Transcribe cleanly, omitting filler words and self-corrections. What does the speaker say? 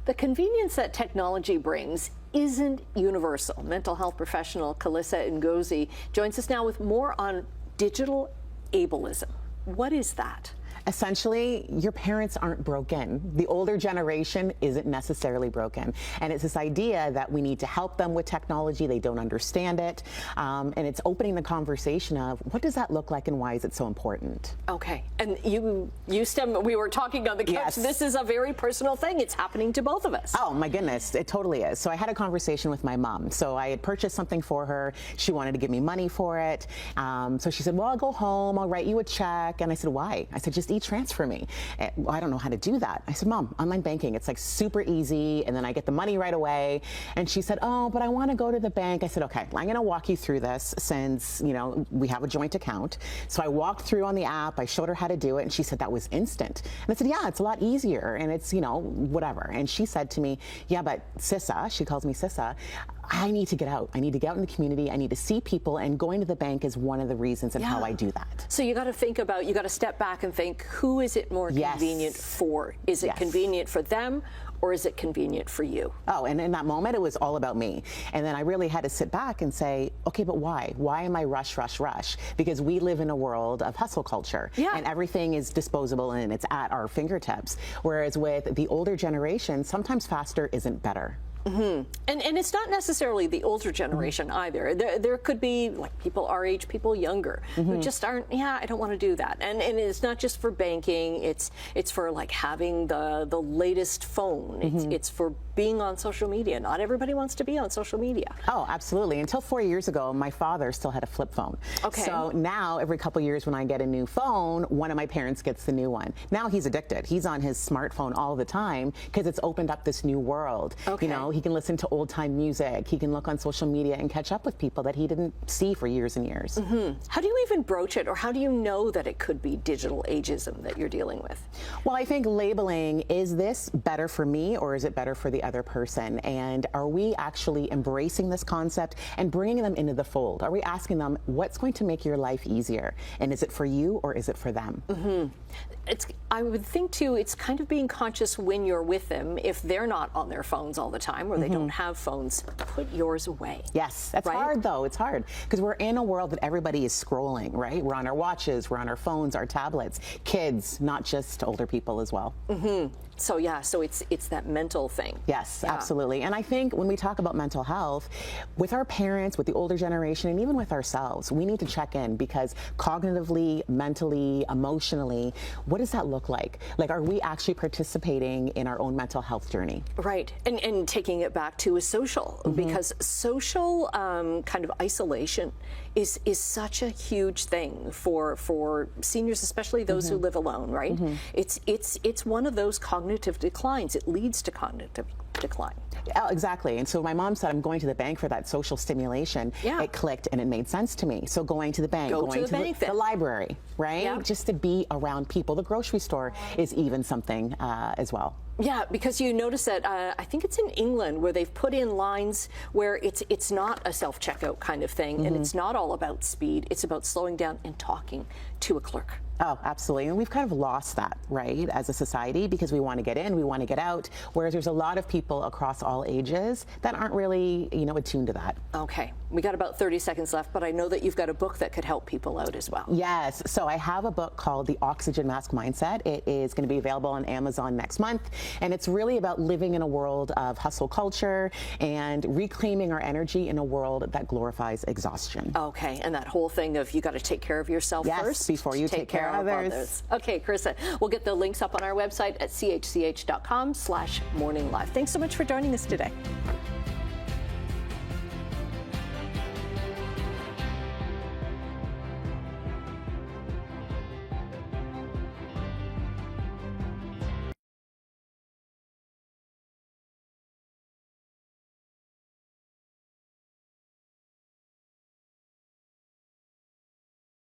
The convenience that technology brings isn't universal. Mental health professional Calissa Ngozi joins us now with more on digital ableism. What is that? Essentially, your parents aren't broken. The older generation isn't necessarily broken. And it's this idea that we need to help them with technology. They don't understand it. And it's opening the conversation of what does that look like and why is it so important? Okay. And we were talking on the couch. Yes. This is a very personal thing. It's happening to both of us. Oh my goodness, it totally is. So I had a conversation with my mom. So I had purchased something for her. She wanted to give me money for it. So she said, well, I'll go home. I'll write you a check. And I said, why? I said, just e-transfer me. I don't know how to do that. I said, Mom, online banking, it's like super easy, and then I get the money right away. And she said, oh, but I want to go to the bank. I said, okay, I'm going to walk you through this since, you know, we have a joint account. So I walked through on the app, I showed her how to do it, and she said that was instant. And I said, yeah, it's a lot easier, and it's, you know, whatever. And she said to me, yeah, but Sissa, she calls me Sissa, I need to get out. I need to get out in the community. I need to see people, and going to the bank is one of the reasons and how I do that. So you got to think about, you got to step back and think, who is it more convenient for? Is it convenient for them, or is it convenient for you? Oh, and in that moment, it was all about me. And then I really had to sit back and say, okay, but why? Why am I rush, rush, rush? Because we live in a world of hustle culture, and everything is disposable and it's at our fingertips. Whereas with the older generation, sometimes faster isn't better. Mm-hmm. And it's not necessarily the older generation either. There could be like people our age, people younger who just aren't. Yeah, I don't want to do that. And it's not just for banking. It's for like having the latest phone. It's for being on social media. Not everybody wants to be on social media. Oh, absolutely. Until 4 years ago, my father still had a flip phone. Okay. So now every couple years when I get a new phone, one of my parents gets the new one. Now he's addicted. He's on his smartphone all the time because it's opened up this new world. Okay. You know, he can listen to old time music. He can look on social media and catch up with people that he didn't see for years and years. How do you even broach it, or how do you know that it could be digital ageism that you're dealing with? Well, I think labeling, is this better for me or is it better for the other person? And are we actually embracing this concept and bringing them into the fold? Are we asking them, what's going to make your life easier? And is it for you or is it for them? I would think too, it's kind of being conscious when you're with them. If they're not on their phones all the time or they don't have phones, put yours away. Yes, that's hard though. It's hard because we're in a world that everybody is scrolling, right? We're on our watches, we're on our phones, our tablets, kids, not just older people as well. So yeah, so it's that mental thing. Yes, absolutely. And I think when we talk about mental health, with our parents, with the older generation, and even with ourselves, we need to check in because cognitively, mentally, emotionally, what does that look like? Like, are we actually participating in our own mental health journey? Right, and taking it back to a social, because social kind of isolation is such a huge thing for seniors, especially those who live alone, right? It's one of those cognitive declines. It leads to cognitive decline. Oh, exactly. And so my mom said, I'm going to the bank for that social stimulation. It clicked and it made sense to me. So going to the bank, going to the library, right? Just to be around people. The grocery store is even something as well. Yeah, because you notice that I think it's in England where they've put in lines where it's not a self-checkout kind of thing, and it's not all about speed. It's about slowing down and talking to a clerk. Oh, absolutely. And we've kind of lost that, right, as a society, because we want to get in, we want to get out, whereas there's a lot of people across all ages that aren't really, you know, attuned to that. Okay. We got about 30 seconds left, but I know that you've got a book that could help people out as well. Yes. So I have a book called The Oxygen Mask Mindset. It is going to be available on Amazon next month. And it's really about living in a world of hustle culture and reclaiming our energy in a world that glorifies exhaustion. Okay. And that whole thing of you got to take care of yourself first before you take care of others. Okay, Carissa, we'll get the links up on our website at chch.com/morninglive. Thanks so much for joining us today.